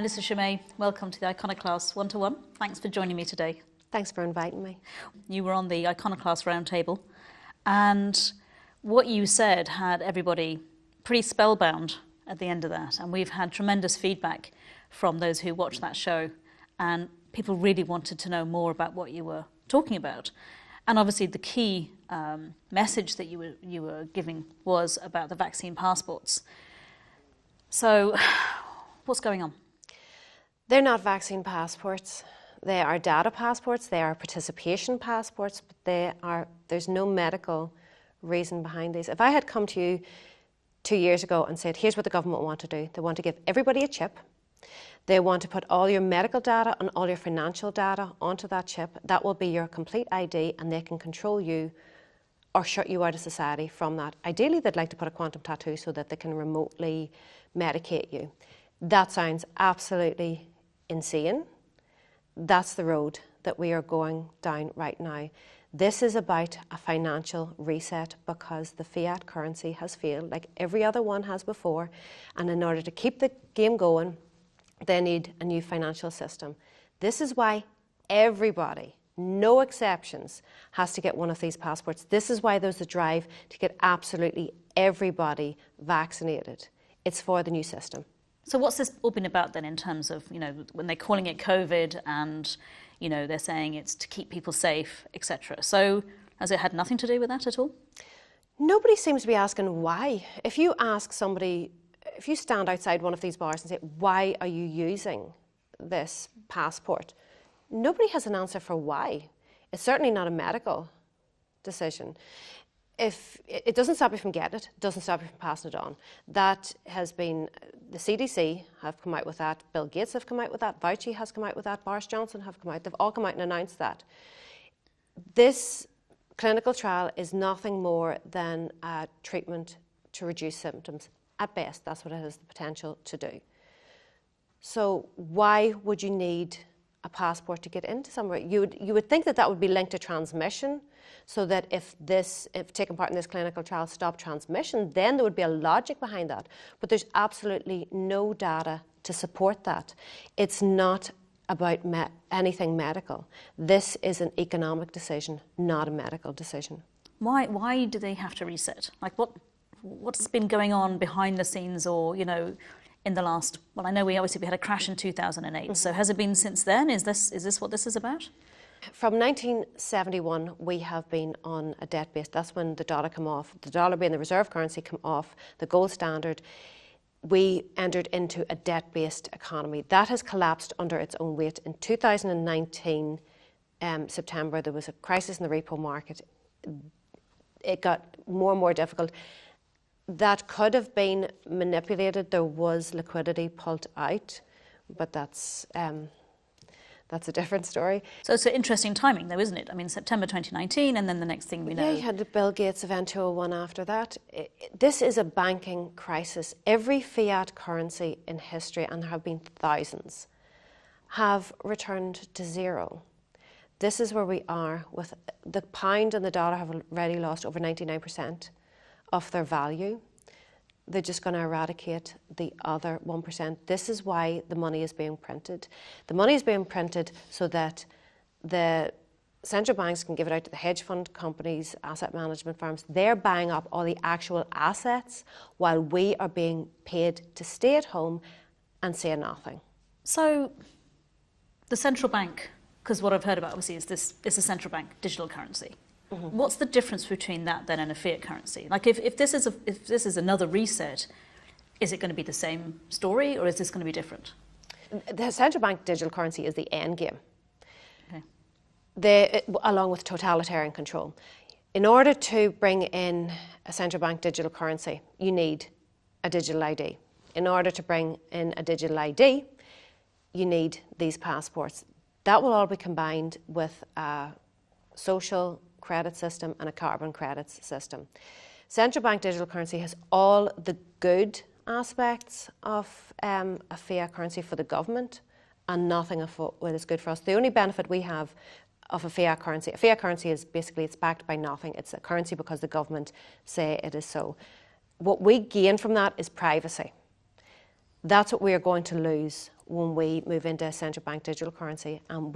Melissa Chimay, welcome to the Iconoclast One-to-One. Thanks for joining me today. Thanks for inviting me. You were on the Iconoclast Roundtable, and what you said had everybody pretty spellbound at the end of that. And we've had tremendous feedback from those who watched that show, and people really wanted to know more about what you were talking about. And obviously the key message that you were giving was about the vaccine passports. So what's going on? They're not vaccine passports. They are data passports. They are participation passports, but there's no medical reason behind these. If I had come to you 2 years ago and said, here's what the government want to do. They want to give everybody a chip. They want to put all your medical data and all your financial data onto that chip. That will be your complete ID, and they can control you or shut you out of society from that. Ideally, they'd like to put a quantum tattoo so that they can remotely medicate you. That sounds absolutely insane. That's the road that we are going down right now. This is about a financial reset because the fiat currency has failed like every other one has before, and in order to keep the game going, they need a new financial system. This is why everybody, no exceptions, has to get one of these passports. This is why there's a drive to get absolutely everybody vaccinated. It's for the new system. So what's this all been about then in terms of, when they're calling it COVID and, they're saying it's to keep people safe, etc. So has it had nothing to do with that at all? Nobody seems to be asking why. If you ask somebody, if you stand outside one of these bars and say, why are you using this passport? Nobody has an answer for why. It's certainly not a medical decision. If it doesn't stop you from getting it, it doesn't stop you from passing it on. That has been, the CDC have come out with that, Bill Gates have come out with that, Fauci has come out with that, Boris Johnson have come out, they've all come out and announced that. This clinical trial is nothing more than a treatment to reduce symptoms. At best, that's what it has the potential to do. So why would you need a passport to get into somewhere? You would think that would be linked to transmission, so that if taking part in this clinical trial stopped transmission, then there would be a logic behind that. But there's absolutely no data to support that. It's not about anything medical. This is an economic decision, not a medical decision. Why do they have to reset? Like what's been going on behind the scenes, or in the last? Well, I know we had a crash in 2008. Mm-hmm. So has it been since then? Is this what this is about? From 1971, we have been on a debt base. That's when the dollar came off. The dollar being the reserve currency came off, the gold standard. We entered into a debt-based economy. That has collapsed under its own weight. In 2019, September, there was a crisis in the repo market. It got more and more difficult. That could have been manipulated. There was liquidity pulled out, but that's a different story. So it's an interesting timing though, isn't it? I mean, September 2019, and then the next thing we know. Yeah, you had the Bill Gates event 201 after that. This is a banking crisis. Every fiat currency in history, and there have been thousands, have returned to zero. This is where we are. With the pound and the dollar have already lost over 99% of their value. They're just going to eradicate the other 1%. This is why the money is being printed. The money is being printed so that the central banks can give it out to the hedge fund companies, asset management firms. They're buying up all the actual assets while we are being paid to stay at home and say nothing. So the central bank, because what I've heard about obviously is a central bank digital currency. Mm-hmm. What's the difference between that then and a fiat currency? Like if this is another reset, is it going to be the same story, or is this going to be different? The central bank digital currency is the end game. Okay. Along with totalitarian control. In order to bring in a central bank digital currency, you need a digital ID. In order to bring in a digital ID, you need these passports. That will all be combined with a social credit system and a carbon credits system. Central bank digital currency has all the good aspects of a fiat currency for the government and nothing of what is good for us. The only benefit we have of a fiat currency is basically it's backed by nothing. It's a currency because the government say it is so. What we gain from that is privacy. That's what we are going to lose when we move into a central bank digital currency, and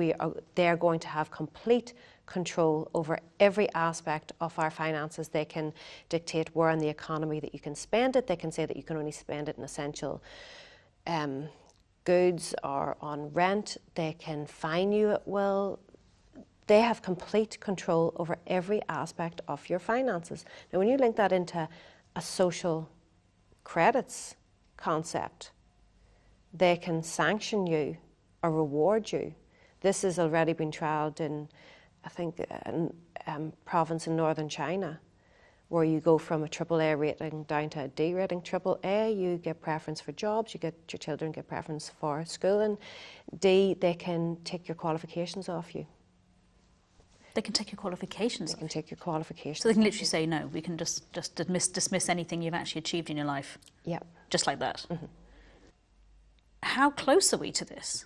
they're going to have complete control over every aspect of our finances. They can dictate where in the economy that you can spend it. They can say that you can only spend it in essential goods or on rent. They can fine you at will. They have complete control over every aspect of your finances. Now, when you link that into a social credits concept, they can sanction you or reward you. This has already been trialled in, I think, a province in northern China, where you go from a AAA rating down to a D rating. AAA, you get preference for jobs, your children get preference for schooling. D, they can take your qualifications off you. They can take your qualifications. They can take your qualifications. So they can literally say no. We can just dismiss anything you've actually achieved in your life. Yeah. Just like that. Mm-hmm. How close are we to this?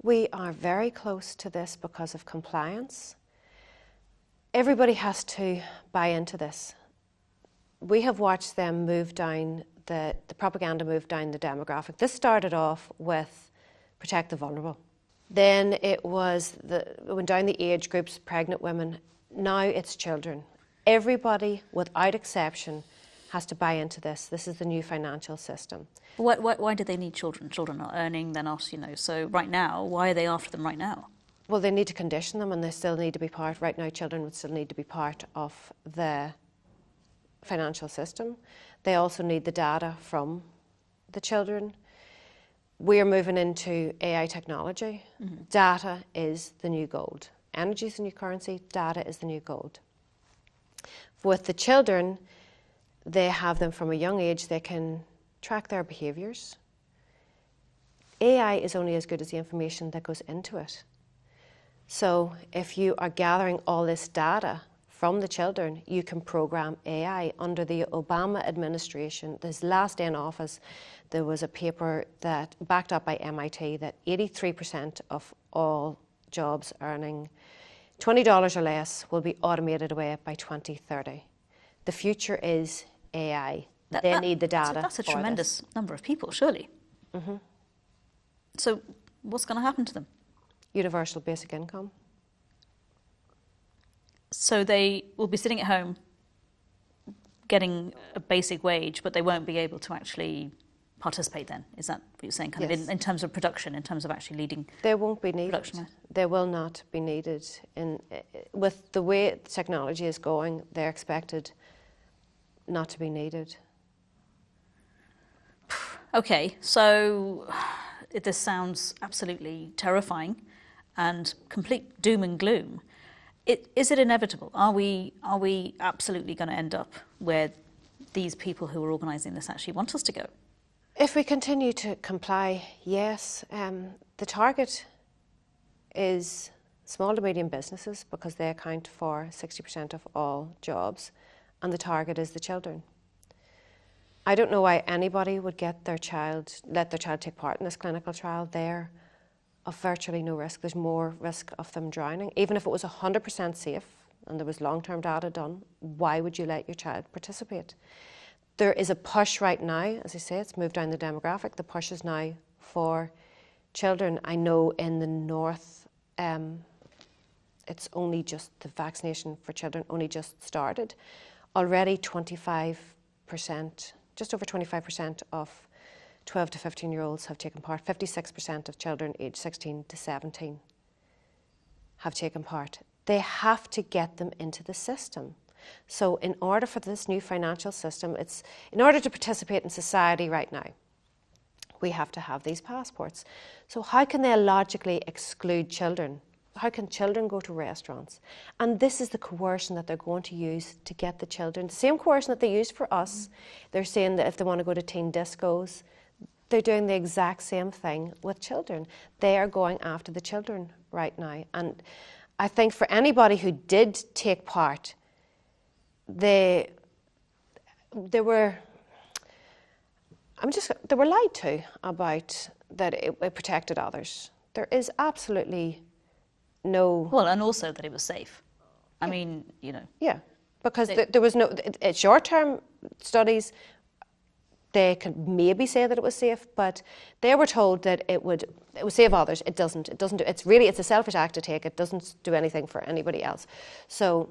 We are very close to this because of compliance. Everybody has to buy into this. We have watched them move down the propaganda move down the demographic. This started off with protect the vulnerable. Then it went down the age groups, pregnant women. Now it's children. Everybody, without exception, has to buy into this. This is the new financial system. Why do they need children? Children are earning, they're not, so right now, why are they after them right now? Well, they need to condition them, and they still need to be part. Right now, children would still need to be part of the financial system. They also need the data from the children. We're moving into AI technology. Mm-hmm. Data is the new gold. Energy is the new currency. Data is the new gold. With the children, they have them from a young age. They can track their behaviours. AI is only as good as the information that goes into it. So if you are gathering all this data from the children, you can program AI. Under the Obama administration, his last day in office, there was a paper that backed up by MIT that 83% of all jobs earning $20 or less will be automated away by 2030. The future is AI. They need the data. That's a tremendous number of people, surely. Mm-hmm. So what's going to happen to them? Universal basic income. So they will be sitting at home getting a basic wage, but they won't be able to actually participate then? Is that what you're saying? Kind yes. of in terms of production, in terms of actually leading? They won't be needed. Production. They will not be needed. With the way technology is going, they're expected not to be needed. Okay, so this sounds absolutely terrifying and complete doom and gloom. Is it inevitable? Are we absolutely going to end up where these people who are organising this actually want us to go? If we continue to comply, yes. The target is small to medium businesses because they account for 60% of all jobs, and the target is the children. I don't know why anybody would let their child take part in this clinical trial. They're of virtually no risk. There's more risk of them drowning. Even if it was 100% safe and there was long-term data done, why would you let your child participate? There is a push right now, as I say, it's moved down the demographic. The push is now for children. I know in the north, it's only just the vaccination for children only just started. Already 25%, just over 25% of 12 to 15-year-olds have taken part. 56% of children aged 16 to 17 have taken part. They have to get them into the system. So in order for this new financial system, in order to participate in society right now, we have to have these passports. So how can they logically exclude children? How can children go to restaurants? And this is the coercion that they're going to use to get the children. The same coercion that they used for us. They're saying that if they want to go to teen discos, they're doing the exact same thing with children. They are going after the children right now. And I think for anybody who did take part, they were lied to about that it protected others. There is absolutely no... Well, and also that it was safe. I mean, Yeah, because there was no... Short-term studies they could maybe say that it was safe, but they were told that it would save others. It doesn't. It's a selfish act to take. It doesn't do anything for anybody else. So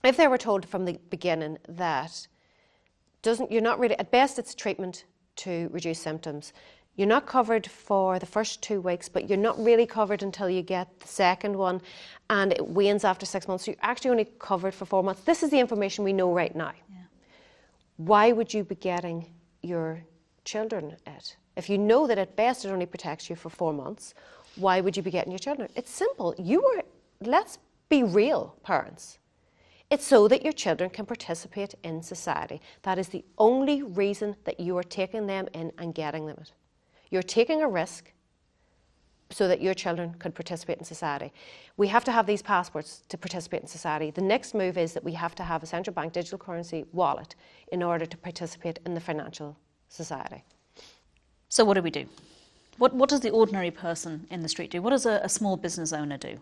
if they were told from the beginning that you're not really, at best it's treatment to reduce symptoms. You're not covered for the first 2 weeks, but you're not really covered until you get the second one, and it wanes after 6 months. So you're actually only covered for 4 months. This is the information we know right now. Yeah. Why would you be getting your children it? If you know that at best it only protects you for 4 months, why would you be getting your children? It's simple. Let's be real, parents. It's so that your children can participate in society. That is the only reason that you are taking them in and getting them it. You're taking a risk so that your children could participate in society. We have to have these passports to participate in society. The next move is that we have to have a central bank digital currency wallet in order to participate in the financial society. So what do we do? What does the ordinary person in the street do? What does a small business owner do?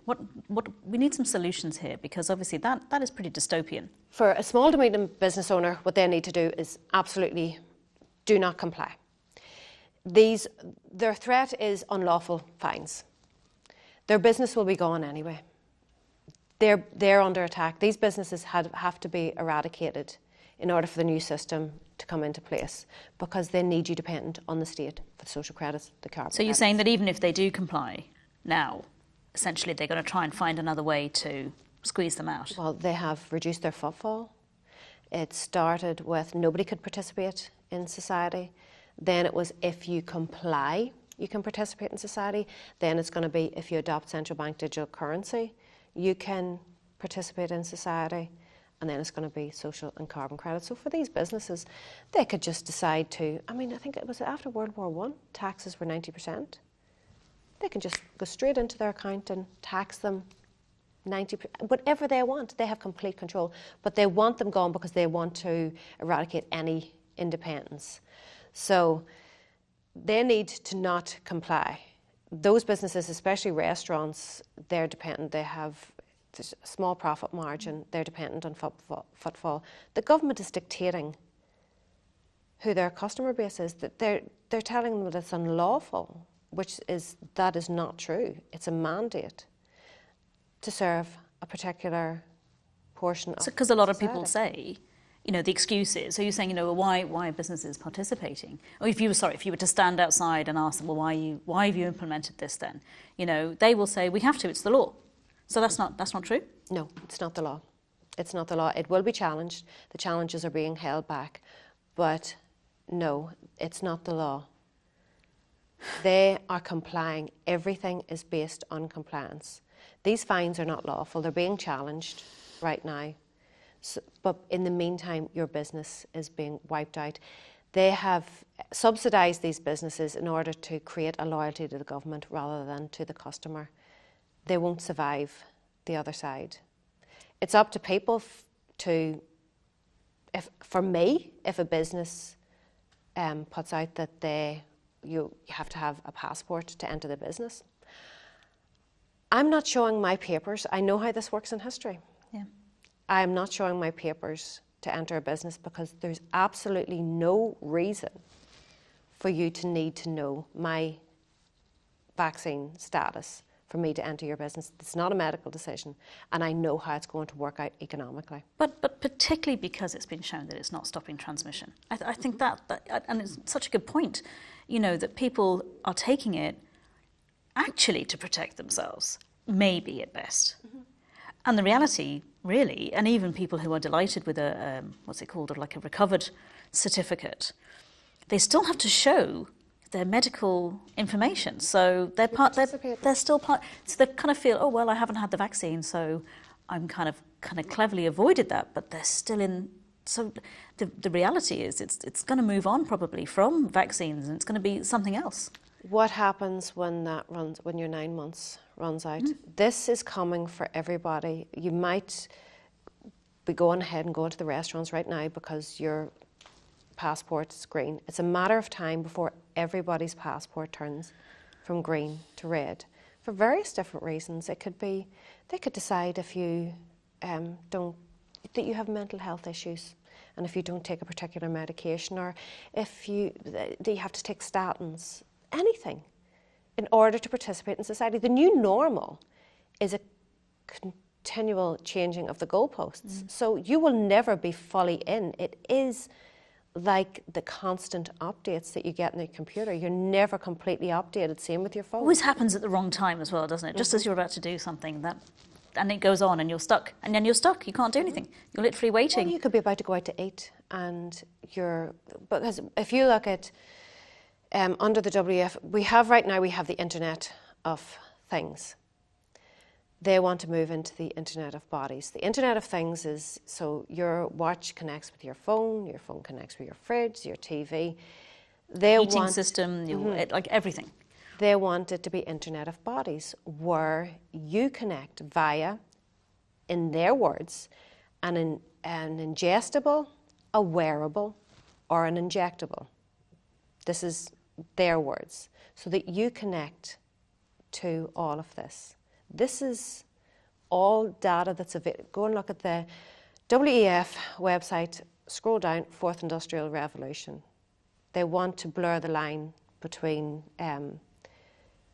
We need some solutions here, because obviously that is pretty dystopian. For a small to medium business owner, what they need to do is absolutely do not comply. Their threat is unlawful fines. Their business will be gone anyway. They're under attack. These businesses have to be eradicated in order for the new system to come into place, because they need you dependent on the state for the social credits, the carbon So you're saying that even if they do comply now, essentially they're going to try and find another way to squeeze them out? Well, they have reduced their footfall. It started with nobody could participate in society. Then it was if you comply, you can participate in society. Then it's going to be if you adopt central bank digital currency, you can participate in society. And then it's going to be social and carbon credits. So for these businesses, they could just decide to, I think it was after World War I, taxes were 90%. They can just go straight into their account and tax them 90%, whatever they want. They have complete control, but they want them gone because they want to eradicate any independence. So they need to not comply. Those businesses, especially restaurants, they're dependent. There's a small profit margin. They're dependent on footfall. The government is dictating who their customer base is. That they're telling them that it's unlawful, that is not true. It's a mandate to serve a particular portion of society. Because a lot of people say, the excuse is, so you're saying, why are businesses participating? Or if you were to stand outside and ask them, well, why have you implemented this then? They will say, we have to, it's the law. So that's not true? No, it's not the law. It's not the law. It will be challenged. The challenges are being held back. But no, it's not the law. They are complying. Everything is based on compliance. These fines are not lawful. They're being challenged right now. So, but in the meantime, your business is being wiped out. They have subsidised these businesses in order to create a loyalty to the government rather than to the customer. They won't survive the other side. It's up to people if a business puts out that you have to have a passport to enter the business, I'm not showing my papers. I know how this works in history. Yeah. I am not showing my papers to enter a business because there's absolutely no reason for you to need to know my vaccine status for me to enter your business. It's not a medical decision, and I know how it's going to work out economically. But particularly because it's been shown that it's not stopping transmission. I think that, and it's such a good point, that people are taking it actually to protect themselves, maybe at best. Mm-hmm. And the reality, really, and even people who are delighted with a recovered certificate, they still have to show their medical information, so they're still part. So they kind of feel, oh well, I haven't had the vaccine, so I'm kind of cleverly avoided that. But they're still in. So the reality is, it's going to move on probably from vaccines, and it's going to be something else. What happens when your 9 months runs out? This is coming for everybody. You might be going ahead and going to the restaurants right now because your passport's green. It's a matter of time before everybody's passport turns from green to red for various different reasons. It could be they could decide if you that you have mental health issues and if you don't take a particular medication, or if you have to take statins, anything, in order to participate in society. The new normal is a continual changing of the goalposts. So you will never be fully in. It is like the constant updates that you get in the computer. You're never completely updated. Same with your phone. Always happens at the wrong time as well, doesn't it? Just as you're about to do something, and it goes on, and you're stuck. And then you're stuck. You can't do anything. You're literally waiting. Well, you could be about to go out to eat, and because if you look at under the WEF, we have the Internet of Things. They want to move into the Internet of Bodies. The Internet of Things is, so your watch connects with your phone connects with your fridge, your TV. Heating system, like everything. They want it to be Internet of Bodies, where you connect via, in their words, an ingestible, a wearable, or an injectable. This is their words. So that you connect to all of this. This is all data that's available. Go and look at the WEF website, scroll down, Fourth Industrial Revolution. They want to blur the line between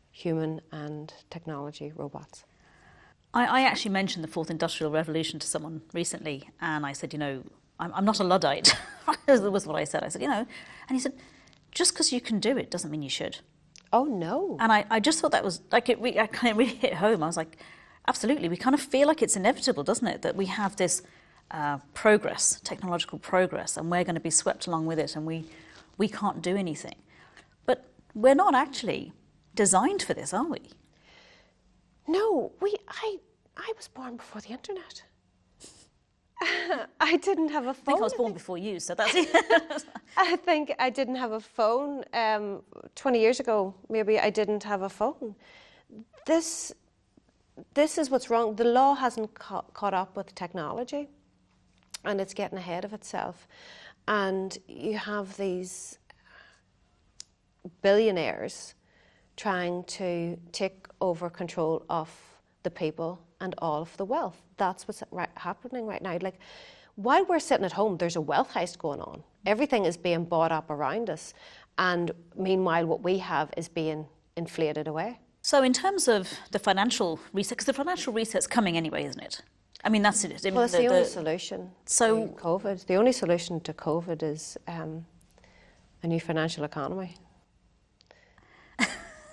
human and technology, robots. I actually mentioned the Fourth Industrial Revolution to someone recently, and I said, I'm not a Luddite. That was what I said. I said, and he said, just because you can do it doesn't mean you should. Oh, no. And I just thought that was, I kind of really hit home. I was like, absolutely. We kind of feel like it's inevitable, doesn't it? That we have this progress, technological progress, and we're going to be swept along with it, and we can't do anything. But we're not actually designed for this, are we? No, I was born before the internet. I didn't have a phone. I think I was born before you, so that's it. I think I didn't have a phone. 20 years ago, maybe I didn't have a phone. This is what's wrong. The law hasn't caught up with technology, and it's getting ahead of itself. And you have these billionaires trying to take over control of the people and all of the wealth. That's what's happening right now. Like, while we're sitting at home, there's a wealth heist going on. Everything is being bought up around us. And meanwhile, what we have is being inflated away. So in terms of the financial reset, because the financial reset's coming anyway, isn't it? I mean, that's it. Well, it's the only solution to COVID. The only solution to COVID is a new financial economy.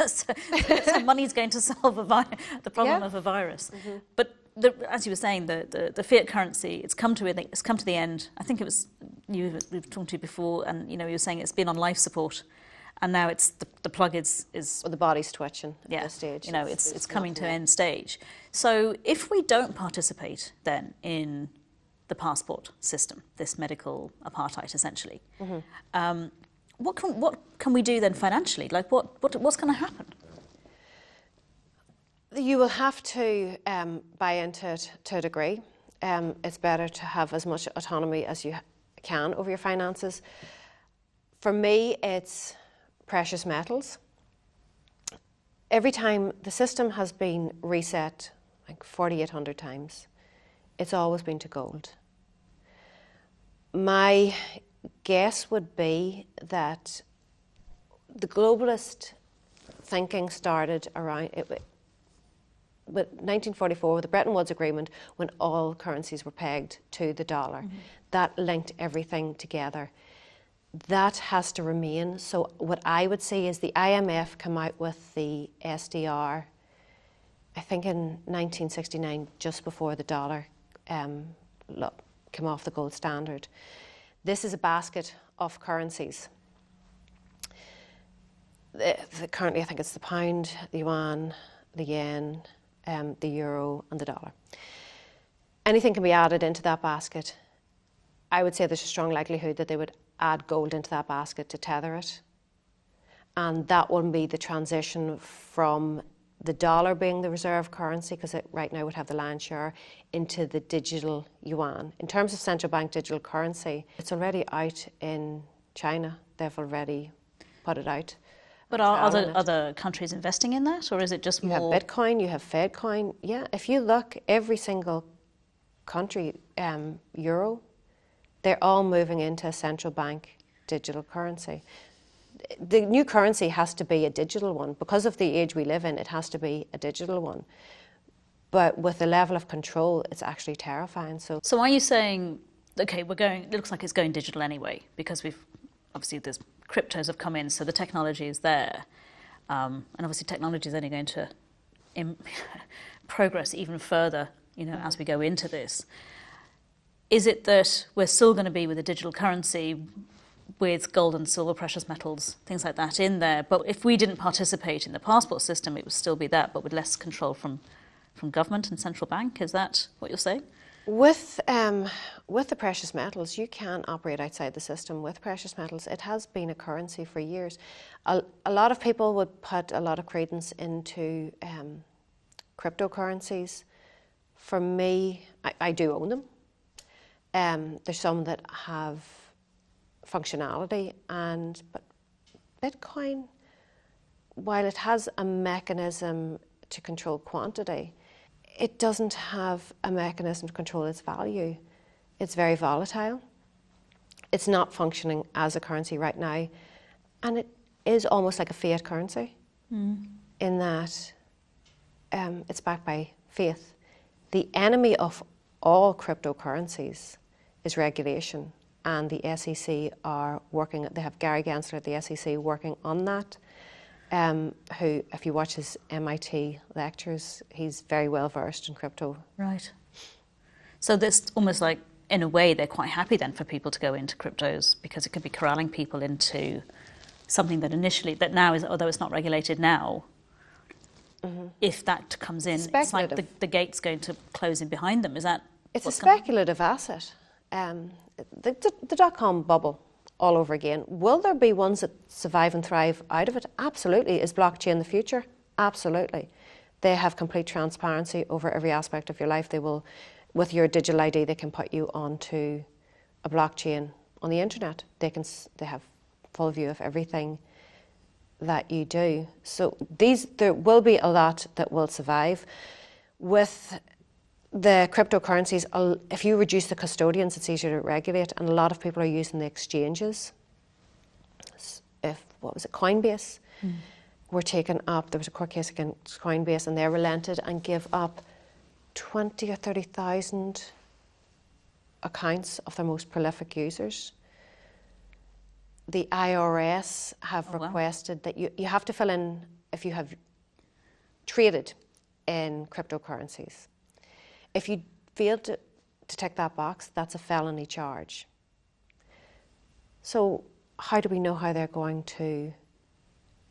So money's going to solve the problem of a virus. Mm-hmm. But as you were saying, the fiat currency, it's come to the end. I think it was we've talked to you before, and you were saying it's been on life support, and now it's the plug is well, the body's twitching at this stage. It's coming to end stage. So if we don't participate then in the passport system, this medical apartheid essentially. Mm-hmm. What can we do then financially? Like what's going to happen? You will have to buy into it to a degree. It's better to have as much autonomy as you can over your finances. For me, it's precious metals. Every time the system has been reset, like 4,800 times, it's always been to gold. My guess would be that the globalist thinking started around with 1944, with the Bretton Woods Agreement, when all currencies were pegged to the dollar. Mm-hmm. That linked everything together. That has to remain. So what I would say is the IMF came out with the SDR, I think in 1969, just before the dollar came off the gold standard. This is a basket of currencies. Currently, I think it's the pound, the yuan, the yen, the euro and the dollar. Anything can be added into that basket. I would say there's a strong likelihood that they would add gold into that basket to tether it. And that will be the transition from the dollar being the reserve currency, because it right now would have the lion's share, into the digital yuan. In terms of central bank digital currency, it's already out in China. They've already put it out. But are other countries investing in that, or is it just more? You have Bitcoin, you have Fedcoin. Yeah, if you look, every single country, euro they're all moving into a central bank digital currency. The new currency has to be a digital one. Because of the age we live in, it has to be a digital one. But with the level of control, it's actually terrifying. So are you saying, okay, it looks like it's going digital anyway, because obviously there's cryptos have come in, so the technology is there. And obviously technology is only going to progress even further, as we go into this. Is it that we're still going to be with a digital currency with gold and silver, precious metals, things like that in there, but if we didn't participate in the passport system, it would still be that, but with less control from government and central bank? Is that what you're saying? With the precious metals, you can operate outside the system with precious metals. It has been a currency for years. A lot of people would put a lot of credence into cryptocurrencies. For me, I do own them. There's some that have functionality, but Bitcoin, while it has a mechanism to control quantity, it doesn't have a mechanism to control its value. It's very volatile. It's not functioning as a currency right now. And it is almost like a fiat currency in that it's backed by faith. The enemy of all cryptocurrencies is regulation. And the SEC are working, they have Gary Gensler at the SEC working on that. Who, if you watch his MIT lectures, he's very well versed in crypto. Right. So this almost like, in a way, they're quite happy then for people to go into cryptos, because it could be corralling people into something that now is, although it's not regulated now, if that comes in, it's like the gate's going to close in behind them. Is that? It's a speculative asset. The dot-com bubble all over again. Will there be ones that survive and thrive out of it? Absolutely. Is blockchain the future? Absolutely. They have complete transparency over every aspect of your life. They will, with your digital ID, they can put you onto a blockchain on the internet. They have full view of everything that you do. So there will be a lot that will survive. With the cryptocurrencies, if you reduce the custodians, it's easier to regulate, and a lot of people are using the exchanges. Coinbase were taken up. There was a court case against Coinbase, and they relented and gave up 20 or 30,000 accounts of their most prolific users. The IRS have requested that you have to fill in if you have traded in cryptocurrencies. If you fail to tick that box, that's a felony charge. So how do we know how they're going to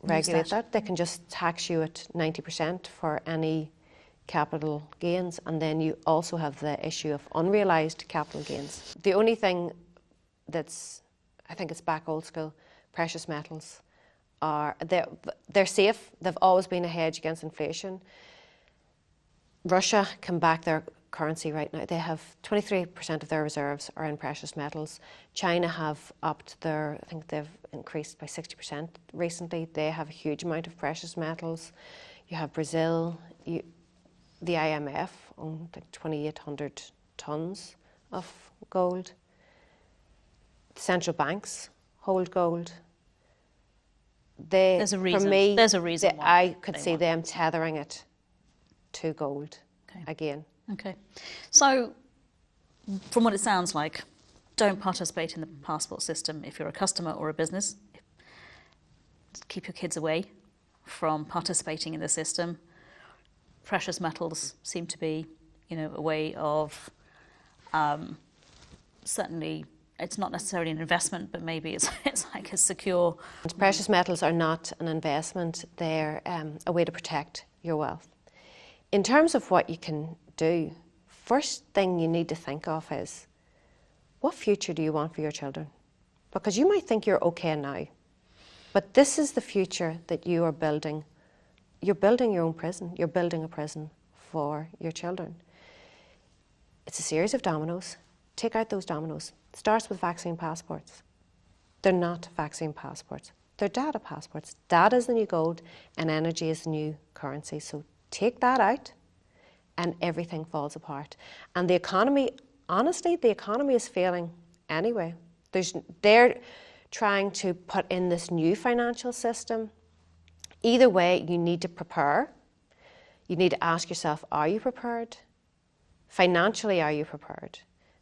regulate that? They can just tax you at 90% for any capital gains, and then you also have the issue of unrealised capital gains. The only thing I think it's back old school, precious metals they're safe. They've always been a hedge against inflation. Russia can back their currency right now. They have 23% of their reserves are in precious metals. China have upped I think they've increased by 60% recently. They have a huge amount of precious metals. You have Brazil, the IMF own like 2,800 tons of gold. Central banks hold gold. There's a reason. For me, there's a reason why I could see them tethering it to gold again. Okay. So, from what it sounds like, don't participate in the passport system if you're a customer or a business. Keep your kids away from participating in the system. Precious metals seem to be, a way of certainly. It's not necessarily an investment, but maybe it's like a secure. Precious metals are not an investment. They're a way to protect your wealth. In terms of what you can do, first thing you need to think of is, what future do you want for your children? Because you might think you're okay now, but this is the future that you are building. You're building your own prison. You're building a prison for your children. It's a series of dominoes. Take out those dominoes. It starts with vaccine passports. They're not vaccine passports. They're data passports. Data is the new gold and energy is the new currency. So take that out and everything falls apart. And the economy, honestly, the economy is failing anyway. They're trying to put in this new financial system. Either way, you need to prepare. You need to ask yourself, are you prepared? Financially, are you prepared?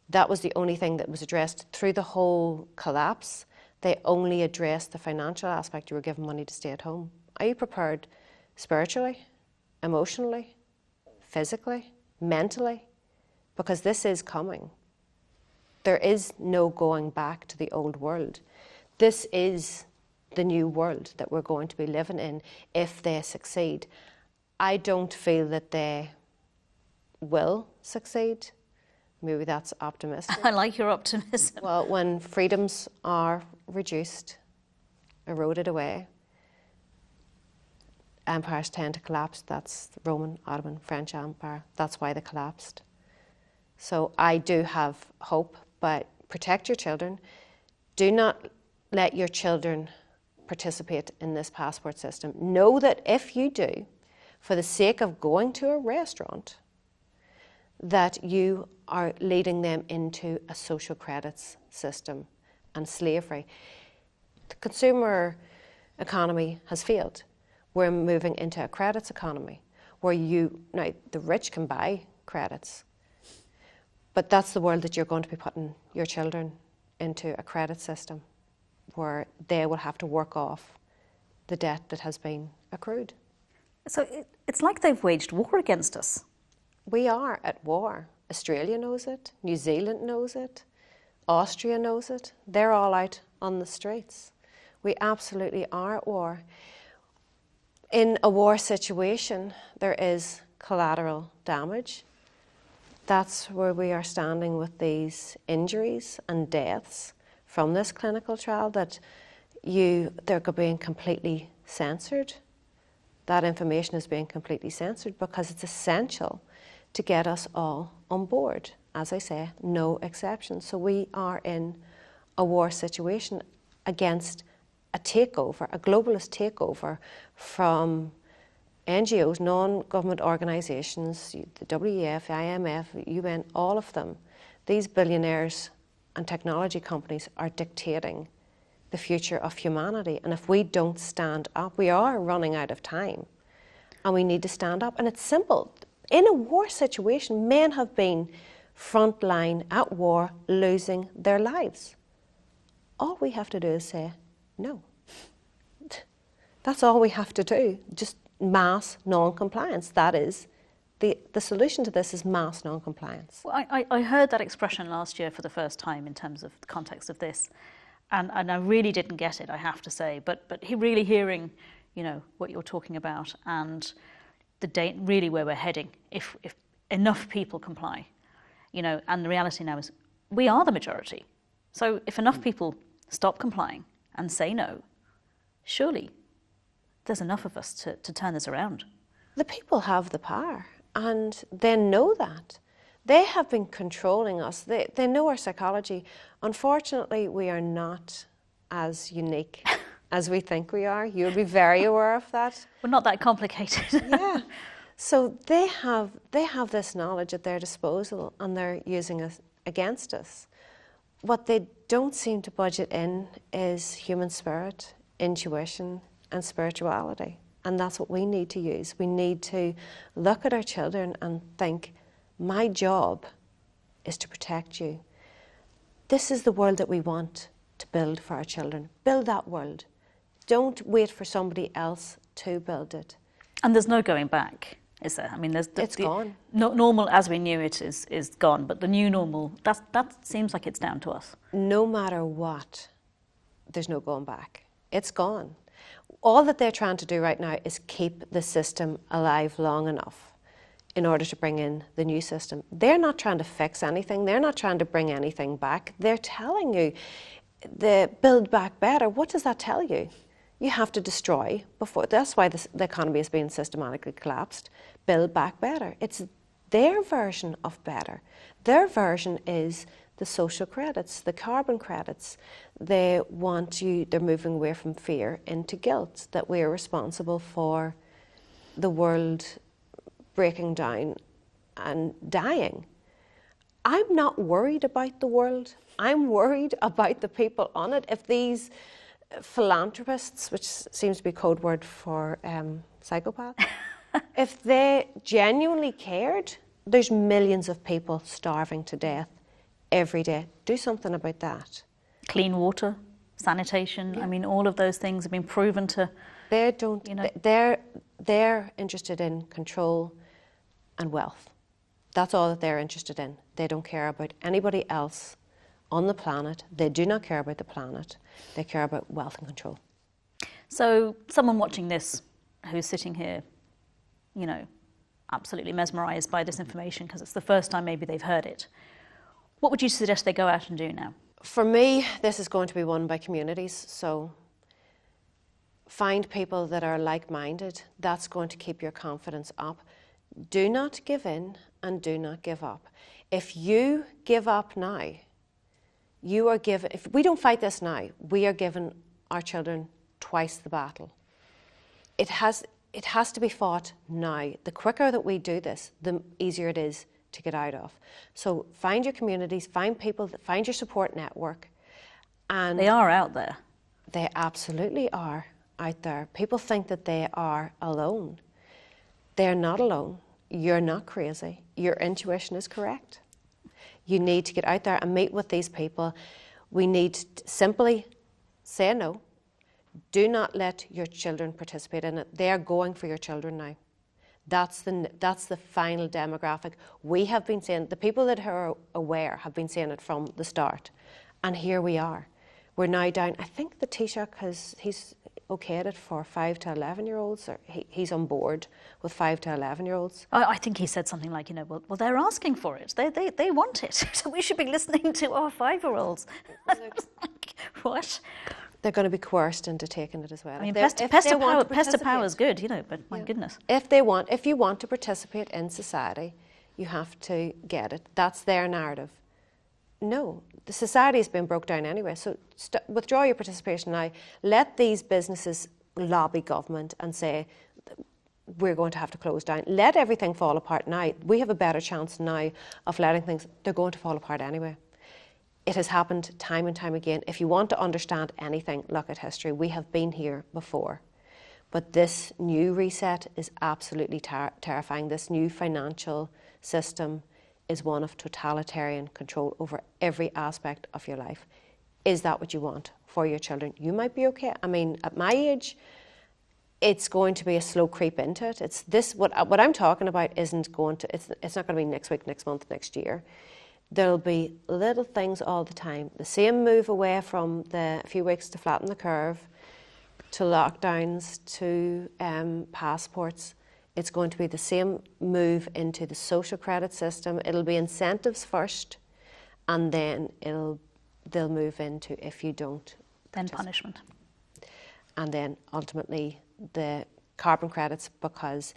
That was the only thing that was addressed through the whole collapse. They only addressed the financial aspect. You were given money to stay at home. Are you prepared spiritually, emotionally, physically, mentally? Because this is coming. There is no going back to the old world. This is the new world that we're going to be living in if they succeed. I don't feel that they will succeed. Maybe that's optimistic. I like your optimism. Well, when freedoms are reduced, eroded away, empires tend to collapse. That's the Roman, Ottoman, French Empire. That's why they collapsed. So I do have hope, but protect your children. Do not let your children participate in this passport system. Know that if you do, for the sake of going to a restaurant, that you are leading them into a social credits system and slavery. The consumer economy has failed. We're moving into a credits economy where now the rich can buy credits, but that's the world that you're going to be putting your children into, a credit system where they will have to work off the debt that has been accrued. So it's like they've waged war against us. We are at war. Australia knows it, New Zealand knows it, Austria knows it. They're all out on the streets. We absolutely are at war. In a war situation, there is collateral damage. That's where we are standing with these injuries and deaths from this clinical trial, that they're being completely censored. That information is being completely censored because it's essential to get us all on board. As I say, no exceptions. So we are in a war situation against a takeover, a globalist takeover from NGOs, non-government organisations, the WEF, IMF, UN, all of them. These billionaires and technology companies are dictating the future of humanity. And if we don't stand up, we are running out of time. And we need to stand up. And it's simple. In a war situation, men have been frontline at war, losing their lives. All we have to do is say no. That's all we have to do. Just mass non-compliance. That is the solution to this, is mass non-compliance. Well, I heard that expression last year for the first time in terms of the context of this, and I really didn't get it, I have to say. But really hearing, what you're talking about and the date, really where we're heading, if enough people comply, and the reality now is we are the majority. So if enough people stop complying and say no, surely there's enough of us to turn this around. The people have the power, and they know that. They have been controlling us. They know our psychology. Unfortunately, we are not as unique as we think we are. You'll be very aware of that. We're not that complicated. Yeah. So they have this knowledge at their disposal, and they're using it against us. What they don't seem to budget in is human spirit, intuition, and spirituality. And that's what we need to use. We need to look at our children and think, my job is to protect you. This is the world that we want to build for our children. Build that world. Don't wait for somebody else to build it. And there's no going back, is there? I mean, it's gone. Normal as we knew it is gone, but the new normal, that seems like it's down to us. No matter what, there's no going back. It's gone. All that they're trying to do right now is keep the system alive long enough in order to bring in the new system. They're not trying to fix anything. They're not trying to bring anything back. They're telling you, the build back better. What does that tell you? You have to destroy before. That's why the economy is being systematically collapsed. Build back better. It's their version of better. Their version is the social credits, the carbon credits. They're moving away from fear into guilt, that we are responsible for the world breaking down and dying. I'm not worried about the world. I'm worried about the people on it. If these philanthropists, which seems to be code word for psychopaths, if they genuinely cared, there's millions of people starving to death every day. Do something about that. Clean water, sanitation, I mean, all of those things have been proven to... They're interested in control and wealth. That's all that they're interested in. They don't care about anybody else on the planet. They do not care about the planet. They care about wealth and control. So someone watching this who's sitting here, you know, absolutely mesmerised by this information because it's the first time maybe they've heard it, what would you suggest they go out and do now? For me, this is going to be won by communities. So find people that are like-minded. That's going to keep your confidence up. Do not give in and do not give up. If you give up now, you are given, if we don't fight this now, we are giving our children twice the battle. It has to be fought now. The quicker that we do this, the easier it is to get out of. So find your communities, find people, find your support network. And they are out there. They absolutely are out there. People think that they are alone. They're not alone. You're not crazy. Your intuition is correct. You need to get out there and meet with these people. We need to simply say no. Do not let your children participate in it. They are going for your children now. That's the final demographic. We have been saying, the people that are aware have been saying it from the start. And here we are. We're now down, I think the Taoiseach he's okayed it for 5 to 11-year-olds, or he's on board with 5 to 11-year-olds. I think he said something like, you know, well, they're asking for it. They want it. So we should be listening to our 5-year-olds. What? They're going to be coerced into taking it as well. I mean, pester power is good, you know, but my goodness. If you want to participate in society, you have to get it. That's their narrative. No, the society has been broke down anyway, so withdraw your participation now. Let these businesses lobby government and say, we're going to have to close down. Let everything fall apart now. We have a better chance now of letting things, they're going to fall apart anyway. It has happened time and time again. If you want to understand anything, look at history. We have been here before. But this new reset is absolutely terrifying. This new financial system is one of totalitarian control over every aspect of your life. Is that what you want for your children? You might be okay. I mean, at my age, it's going to be a slow creep into it. It's this, what I'm talking about isn't going to, it's not going to be next week, next month, next year. There'll be little things all the time. The same move away from a few weeks to flatten the curve, to lockdowns, to passports. It's going to be the same move into the social credit system. It'll be incentives first, and then they'll move into if you don't. Then punishment. And then ultimately the carbon credits, because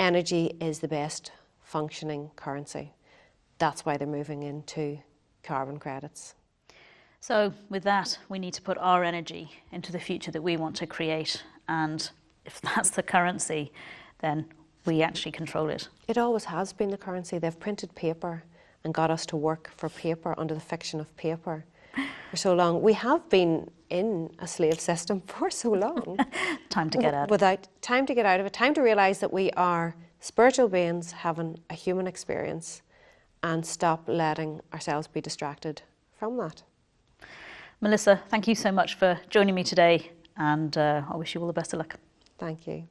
energy is the best functioning currency. That's why they're moving into carbon credits. So with that, we need to put our energy into the future that we want to create. And if that's the currency, then we actually control it. It always has been the currency. They've printed paper and got us to work for paper under the fiction of paper for so long. We have been in a slave system for so long. Time to get out. Time to get out of it. Time to realise that we are spiritual beings having a human experience, and stop letting ourselves be distracted from that. Melissa, thank you so much for joining me today, and I wish you all the best of luck. Thank you.